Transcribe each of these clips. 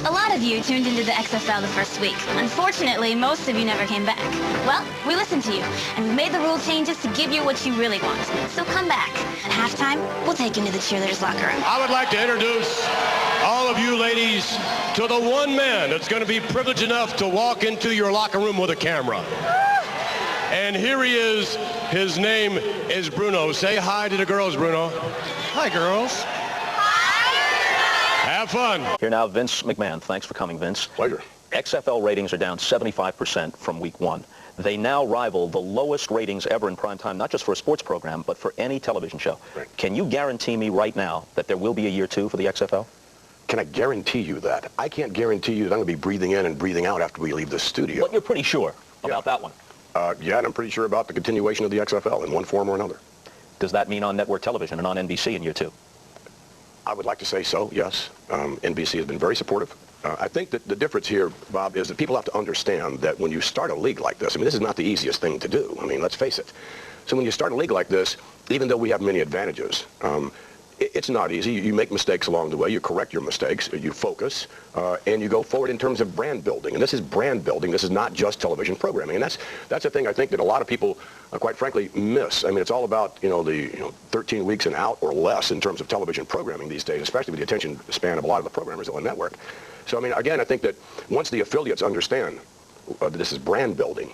A lot of you tuned into the XFL the first week. Unfortunately, most of you never came back. Well, we listened to you, and we made the rule changes to give you what you really want. So come back. At halftime, we'll take you into the cheerleaders' locker room. I would like to introduce all of you ladies to the one man that's going to be privileged enough to walk into your locker room with a camera. And here he is. His name is Bruno. Say hi to the girls, Bruno. Hi, girls. Have fun. Here now, Vince McMahon. Thanks for coming, Vince. Pleasure. XFL ratings are down 75% from week one. They now rival the lowest ratings ever in prime time, not just for a sports program, but for any television show. Right. Can you guarantee me right now that there will be a year two for the XFL? Can I guarantee you that? I can't guarantee you that I'm going to be breathing in and breathing out after we leave the studio. But you're pretty sure about that one. Yeah, and I'm pretty sure about the continuation of the XFL in one form or another. Does that mean on network television and on NBC in year two? I would like to say so, yes. NBC has been very supportive. I think that the difference here, Bob, is that people have to understand that when you start a league like this, I mean, this is not the easiest thing to do. I mean, let's face it. So when you start a league like this, even though we have many advantages, it's not easy. You make mistakes along the way. You correct your mistakes. You focus, and you go forward in terms of brand building. And this is brand building. This is not just television programming. And that's a thing I think that a lot of people, quite frankly, miss. I mean, it's all about, the 13 weeks and out or less in terms of television programming these days, especially with the attention span of a lot of the programmers on the network. So, I mean, again, I think that once the affiliates understand that this is brand building,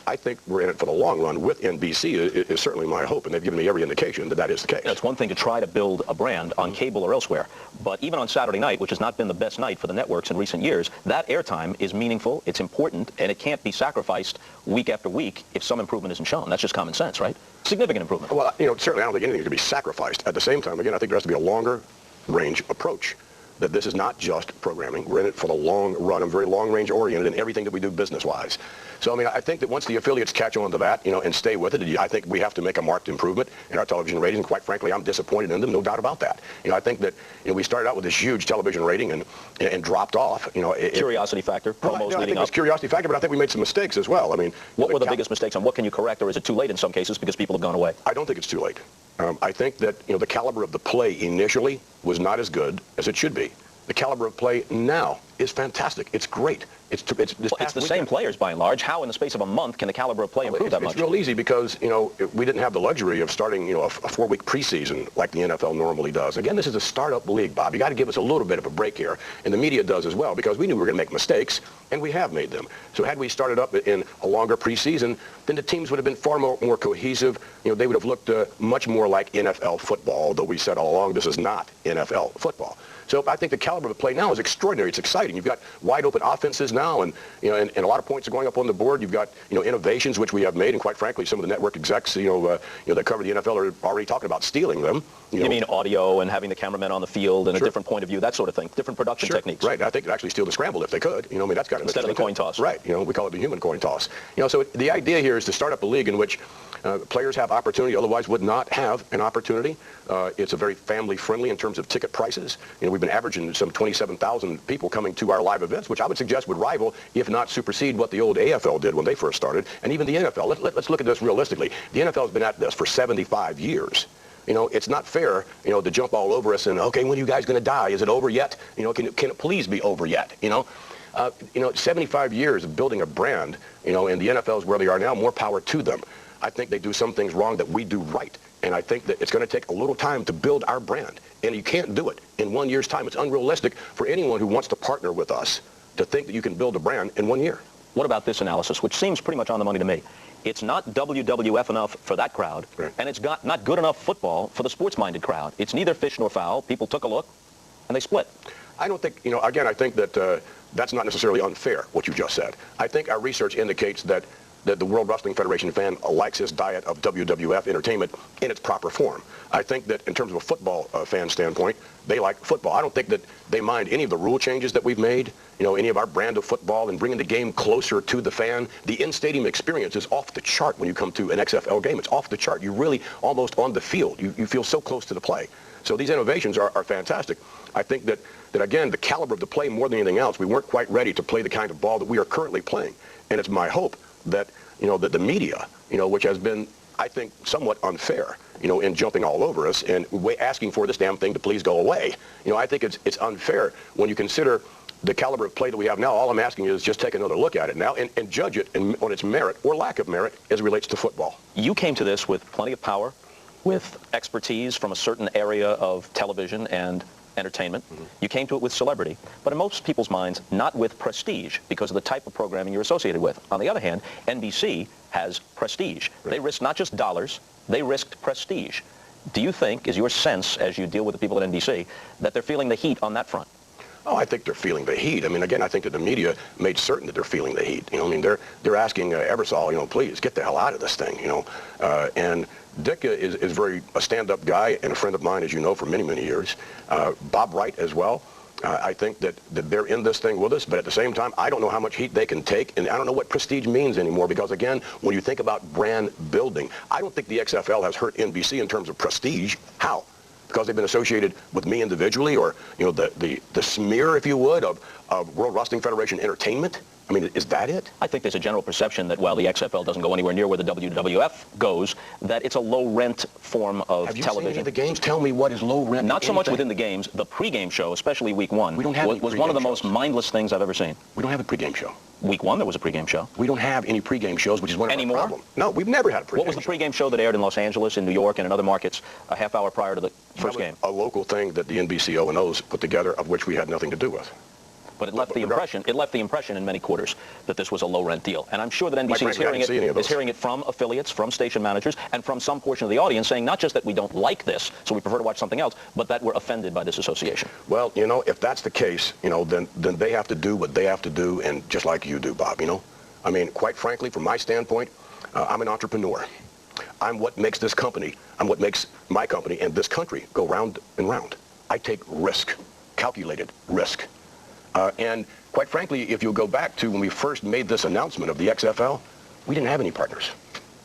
I think we're in it for the long run with NBC is certainly my hope, and they've given me every indication that that is the case. It's one thing to try to build a brand on cable or elsewhere, but even on Saturday night, which has not been the best night for the networks in recent years, that airtime is meaningful, it's important, and it can't be sacrificed week after week if some improvement isn't shown. That's just common sense, right? Significant improvement. Well, certainly I don't think anything can be sacrificed. At the same time, again, I think there has to be a longer range approach. That this is not just programming. We're in it for the long run. I'm very long-range oriented in everything that we do business-wise. So, I mean, I think that once the affiliates catch on to that, and stay with it, I think we have to make a marked improvement in our television ratings. Quite frankly, I'm disappointed in them, no doubt about that. I think that, we started out with this huge television rating and dropped off. Curiosity factor, promos leading up. I think it was curiosity factor, but I think we made some mistakes as well. I mean, what were the biggest mistakes, and what can you correct, or is it too late in some cases because people have gone away? I don't think it's too late. I think that, the caliber of the play initially was not as good as it should be. The caliber of play now is fantastic. It's great. It's the same players by and large. How in the space of a month can the caliber of play improve that much? It's real easy because, we didn't have the luxury of starting, a 4-week preseason like the NFL normally does. Again, this is a startup league, Bob. You got to give us a little bit of a break here, and the media does as well, because we knew we were going to make mistakes, and we have made them. So had we started up in a longer preseason, then the teams would have been far more cohesive. They would have looked much more like NFL football, although we said all along this is not NFL football. So I think the caliber of the play now is extraordinary. It's exciting. You've got wide open offenses now, and and a lot of points are going up on the board. You've got innovations which we have made, and quite frankly, some of the network execs that cover the NFL are already talking about stealing them. You mean audio and having the cameraman on the field and Sure. a different point of view, that sort of thing, different production Sure. techniques. Right. I think they'd actually steal the scramble if they could. That's got to instead of the coin toss. Right. We call it the human coin toss. So the idea here is to start up a league in which players have opportunity, otherwise would not have an opportunity. It's a very family-friendly in terms of ticket prices. We've been averaging some 27,000 people coming to our live events, which I would suggest would rival, if not supersede, what the old AFL did when they first started, and even the NFL. Let's look at this realistically. The NFL has been at this for 75 years. It's not fair, to jump all over us and, okay, when are you guys going to die? Is it over yet? Can it please be over yet? 75 years of building a brand, and the NFL is where they are now, more power to them. I think they do some things wrong that we do right. And I think that it's going to take a little time to build our brand. And you can't do it in 1 year's time. It's unrealistic for anyone who wants to partner with us to think that you can build a brand in 1 year. What about this analysis, which seems pretty much on the money to me? It's not WWF enough for that crowd, right. And it's got not good enough football for the sports-minded crowd. It's neither fish nor fowl. People took a look, and they split. I don't think, again, I think that that's not necessarily unfair, what you just said. I think our research indicates that the World Wrestling Federation fan likes his diet of WWF entertainment in its proper form. I think that in terms of a football fan standpoint, they like football. I don't think that they mind any of the rule changes that we've made, any of our brand of football and bringing the game closer to the fan. The in-stadium experience is off the chart when you come to an XFL game. It's off the chart. You're really almost on the field. You feel so close to the play. So these innovations are fantastic. I think that again, the caliber of the play more than anything else, we weren't quite ready to play the kind of ball that we are currently playing. And it's my hope that, that the media, which has been, I think, somewhat unfair, in jumping all over us and asking for this damn thing to please go away. I think it's unfair when you consider the caliber of play that we have now, all I'm asking is just take another look at it now and judge it on its merit or lack of merit as it relates to football. You came to this with plenty of power, with expertise from a certain area of television and entertainment. You came to it with celebrity, but in most people's minds, not with prestige because of the type of programming you're associated with. On the other hand, NBC has prestige. Right. They risked not just dollars, they risked prestige. Do you think, is your sense as you deal with the people at NBC, that they're feeling the heat on that front? Oh, I think they're feeling the heat. I mean, again, I think that the media made certain that they're feeling the heat. You know, I mean, they're asking Ebersol, you know, please get the hell out of this thing, you know. And Dick is very a stand-up guy and a friend of mine, as you know, for many, many years. Bob Wright as well. I think that they're in this thing with us, but at the same time, I don't know how much heat they can take, and I don't know what prestige means anymore, because again, when you think about brand building, I don't think the XFL has hurt NBC in terms of prestige. How? Because they've been associated with me individually, or, you know, the smear, if you would, of World Wrestling Federation Entertainment? I mean, is that it? I think there's a general perception that while the XFL doesn't go anywhere near where the WWF goes, that it's a low-rent form of Have you television. seen any of the games? Tell me what is low-rent. Not so much within the games. The pregame show, especially week one, we don't have was one of the most mindless things I've ever seen. We don't have a pregame show. Week one, there was a pregame show. We don't have any pregame shows, which is one of our problems. No, we've never had a pregame show. What was the pregame show that aired in Los Angeles, in New York, and in other markets a half hour prior to the first game? A local thing that the NBC O&Os put together, of which we had nothing to do with. But it left the impression. It left the impression in many quarters that this was a low-rent deal, and I'm sure that NBC is hearing it from affiliates, from station managers, and from some portion of the audience saying not just that we don't like this, so we prefer to watch something else, but that we're offended by this association. Well, you know, if that's the case, you know, then they have to do what they have to do, and just like you do, Bob. You know, I mean, quite frankly, from my standpoint, I'm an entrepreneur. I'm what makes this company. I'm what makes my company and this country go round and round. I take risk, calculated risk. And quite frankly, if you'll go back to when we first made this announcement of the XFL, we didn't have any partners.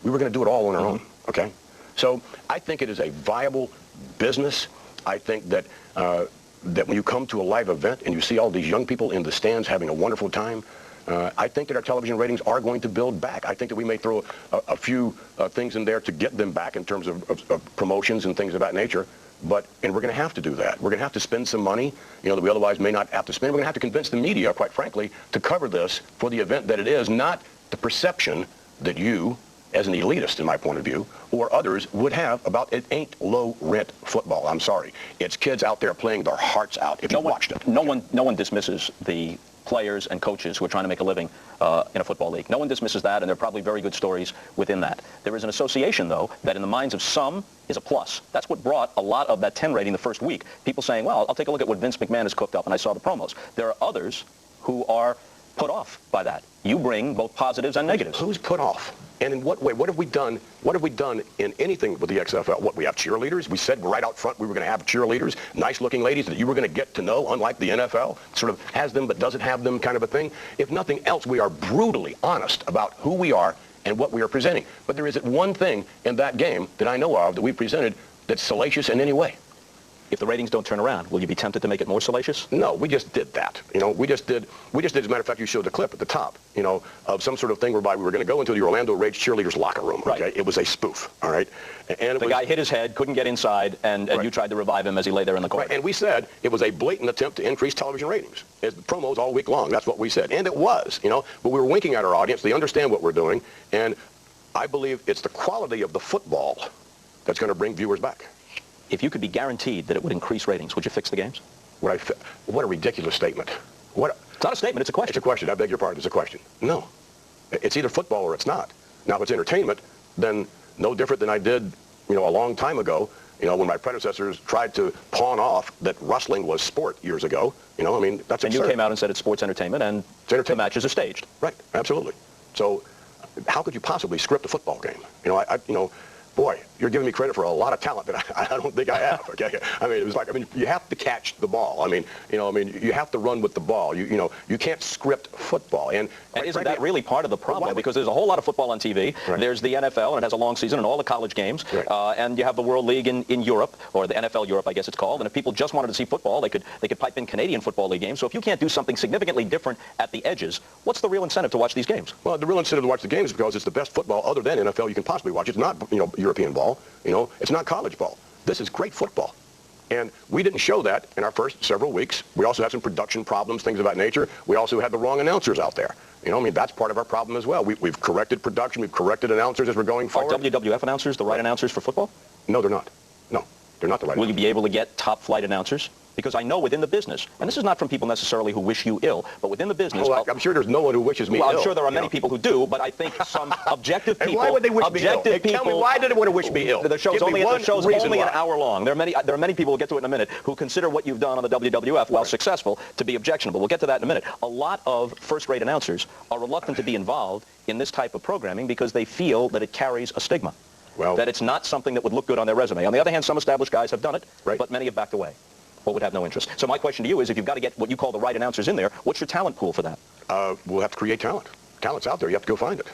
We were going to do it all on our own, okay? So I think it is a viable business. I think that that when you come to a live event and you see all these young people in the stands having a wonderful time, I think that our television ratings are going to build back. I think that we may throw a few things in there to get them back in terms of promotions and things of that nature. And we're going to have to do that. We're going to have to spend some money, you know, that we otherwise may not have to spend. We're going to have to convince the media, quite frankly, to cover this for the event that it is, not the perception that you, as an elitist in my point of view, or others would have about it ain't low-rent football. I'm sorry. It's kids out there playing their hearts out if you watched it. No one dismisses the players and coaches who are trying to make a living in a football league. No one dismisses that, and there are probably very good stories within that. There is an association, though, that in the minds of some is a plus. That's what brought a lot of that 10 rating the first week. People saying, well, I'll take a look at what Vince McMahon has cooked up, and I saw the promos. There are others who are put off by that. You bring both positives and negatives. Who's put off? And in what way? What have we done? What have we done in anything with the XFL? What, we have cheerleaders? We said right out front we were going to have cheerleaders, nice-looking ladies that you were going to get to know, unlike the NFL, sort of has them but doesn't have them kind of a thing. If nothing else, we are brutally honest about who we are and what we are presenting. But there isn't one thing in that game that I know of that we presented that's salacious in any way. If the ratings don't turn around, will you be tempted to make it more salacious? No, we just did that. You know, we just did, as a matter of fact, you showed the clip at the top, you know, of some sort of thing whereby we were going to go into the Orlando Rage cheerleaders locker room, okay? Right. It was a spoof, all right? And the guy hit his head, couldn't get inside, and you tried to revive him as he lay there in the corner. Right, and we said it was a blatant attempt to increase television ratings. It's promos all week long, that's what we said. And it was, you know, but we were winking at our audience. They understand what we're doing, and I believe it's the quality of the football that's going to bring viewers back. If you could be guaranteed that it would increase ratings, would you fix the games? What a ridiculous statement. It's not a statement, it's a question. It's a question. I beg your pardon, it's a question. No. It's either football or it's not. Now, if it's entertainment, then no different than I did, you know, a long time ago, you know, when my predecessors tried to pawn off that wrestling was sport years ago. You know, I mean, that's absurd. And you came out and said it's sports entertainment, and the matches are staged. Right, absolutely. So how could you possibly script a football game? You know, you know, boy, you're giving me credit for a lot of talent that I don't think I have, okay? I mean, it was like, I mean, you have to catch the ball. I mean, you know, you have to run with the ball. You know, you can't script football. And isn't that really part of the problem? Because there's a whole lot of football on TV. Right. There's the NFL, and it has a long season, and all the college games. Right. And you have the World League in Europe, or the NFL Europe, I guess it's called. And if people just wanted to see football, they could pipe in Canadian Football League games. So if you can't do something significantly different at the edges, what's the real incentive to watch these games? Well, the real incentive to watch the games is because it's the best football other than NFL you can possibly watch. It's not, you know, European ball. You know, it's not college ball. This is great football. And we didn't show that in our first several weeks. We also had some production problems, things of that nature. We also had the wrong announcers out there. You know, I mean, that's part of our problem as well. We've corrected production. We've corrected announcers as we're going forward. Are WWF announcers the right announcers for football? No, they're not. No, they're not the right Will announcers. you be able to get top-flight announcers? Because I know within the business, and this is not from people necessarily who wish you ill, but within the business... Well, I'm sure there's no one who wishes me ill. Well, I'm sure there are many people who do, but I think some objective people... And why would they wish me ill? Hey, tell me, why did they want to wish me ill? The show's only an hour long. There are many people, we'll get to it in a minute, who consider what you've done on the WWF, while successful, to be objectionable. We'll get to that in a minute. A lot of first-rate announcers are reluctant to be involved in this type of programming because they feel that it carries a stigma. Well, that it's not something that would look good on their resume. On the other hand, some established guys have done it, but many have backed away. What would have no interest? So my question to you is, if you've got to get what you call the right announcers in there, what's your talent pool for that? We'll have to create talent. Talent's out there. You have to go find it.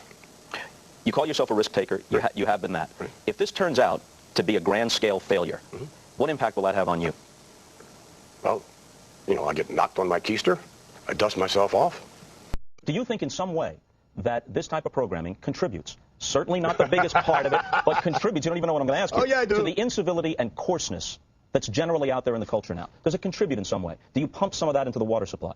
You call yourself a risk taker. You have been that. Right. If this turns out to be a grand-scale failure, what impact will that have on you? Well, you know, I get knocked on my keister. I dust myself off. Do you think in some way that this type of programming contributes? Certainly not the biggest part of it, but contributes. You don't even know what I'm going to ask you. Oh, yeah, I do. To the incivility and coarseness that's generally out there in the culture now. Does it contribute in some way? Do you pump some of that into the water supply?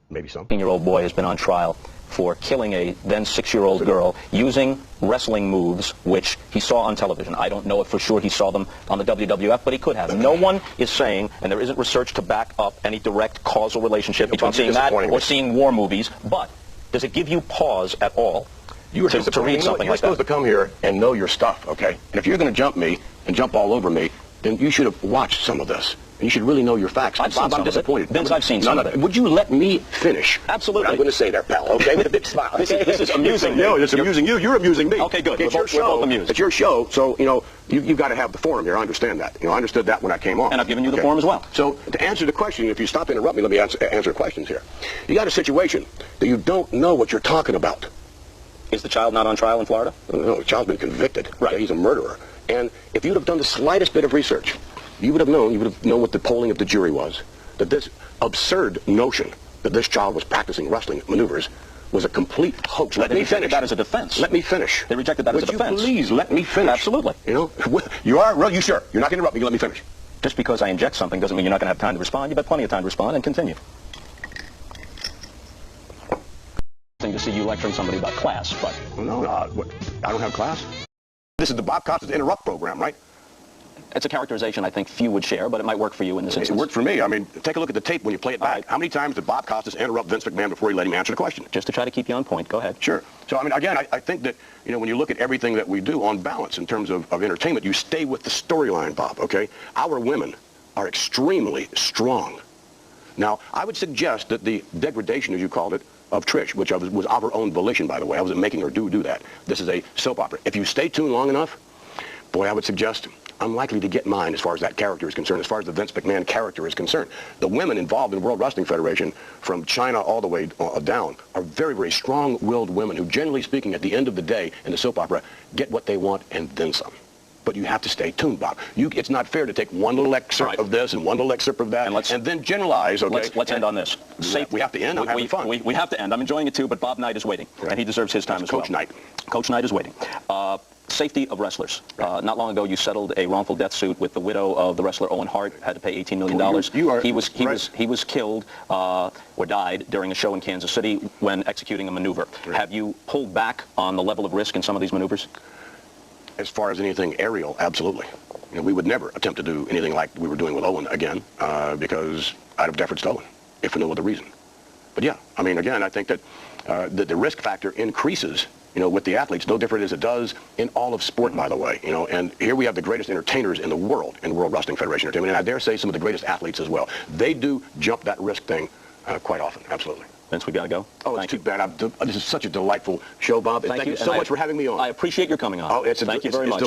Maybe some. 18-year-old boy has been on trial for killing a then 6-year-old girl using wrestling moves which he saw on television. I don't know if for sure he saw them on the WWF, but he could have. No one is saying, and there isn't research to back up any direct causal relationship between seeing that or seeing war movies, but does it give you pause at all to read something like that? You're supposed to come here and know your stuff, okay? And if you're going to jump me and jump all over me, then you should have watched some of this. And you should really know your facts. Bob, I'm disappointed. Vince, I've seen some of it. Would you let me finish? Absolutely. What I'm going to say there, pal, okay? With a big smile. This is amusing. No, it's amusing you. You're amusing me. Okay, good. It's your show. We're both amused. It's your show, so, you know, you've got to have the forum here. I understand that. You know, I understood that when I came on. And I've given you the forum as well. So, to answer the question, if you stop to interrupt me, let me answer questions here. You got a situation that you don't know what you're talking about. Is the child not on trial in Florida? No, the child's been convicted. Right. Okay, he's a murderer. And if you'd have done the slightest bit of research, you would have known what the polling of the jury was, that this absurd notion that this child was practicing wrestling maneuvers was a complete hoax. Let me finish. That as a defense. Let me finish. They rejected that as a defense. Would you please let me finish? Absolutely. You know, you are? Well, you sure? You're not going to interrupt me. Let me finish. Just because I inject something doesn't mean you're not going to have time to respond. You've got plenty of time to respond and continue. To see you lecturing somebody about class, but... No, what, I don't have class? This is the Bob Costas Interrupt program, right? It's a characterization I think few would share, but it might work for you in this instance. It worked for me. I mean, take a look at the tape when you play it back. Right. How many times did Bob Costas interrupt Vince McMahon before he let him answer the question? Just to try to keep you on point. Go ahead. Sure. So, I mean, again, I think that, you know, when you look at everything that we do on balance in terms of entertainment, you stay with the storyline, Bob, okay? Our women are extremely strong. Now, I would suggest that the degradation, as you called it, of Trish, which was of her own volition, by the way. I wasn't making her do that. This is a soap opera. If you stay tuned long enough, boy, I would suggest I'm likely to get mine as far as that character is concerned, as far as the Vince McMahon character is concerned. The women involved in the World Wrestling Federation, from China all the way down, are very, very strong-willed women who, generally speaking, at the end of the day in the soap opera, get what they want and then some. But you have to stay tuned, Bob. It's not fair to take one little excerpt of this and one little excerpt of that and then generalize, okay? Let's end on this. We have to end. I'm having fun. We have to end. I'm enjoying it too, but Bob Knight is waiting, and he deserves his time as well. Coach Knight. Coach Knight is waiting. Safety of wrestlers. Not long ago, you settled a wrongful death suit with the widow of the wrestler Owen Hart. Had to pay $18 million. He was killed or died during a show in Kansas City when executing a maneuver. Right. Have you pulled back on the level of risk in some of these maneuvers? As far as anything aerial, absolutely. You know, we would never attempt to do anything like we were doing with Owen again, because out of deference to Owen, if for no other reason. But yeah, I mean, again, I think that the risk factor increases, you know, with the athletes, no different as it does in all of sport, by the way. You know, and here we have the greatest entertainers in the world in World Wrestling Federation Entertainment, and I dare say some of the greatest athletes as well. They do jump that risk thing quite often, absolutely. Vince, we got to go. Oh, it's too bad. This is such a delightful show, Bob. Thank you so much for having me on. I appreciate your coming on. Oh, Thank you very much.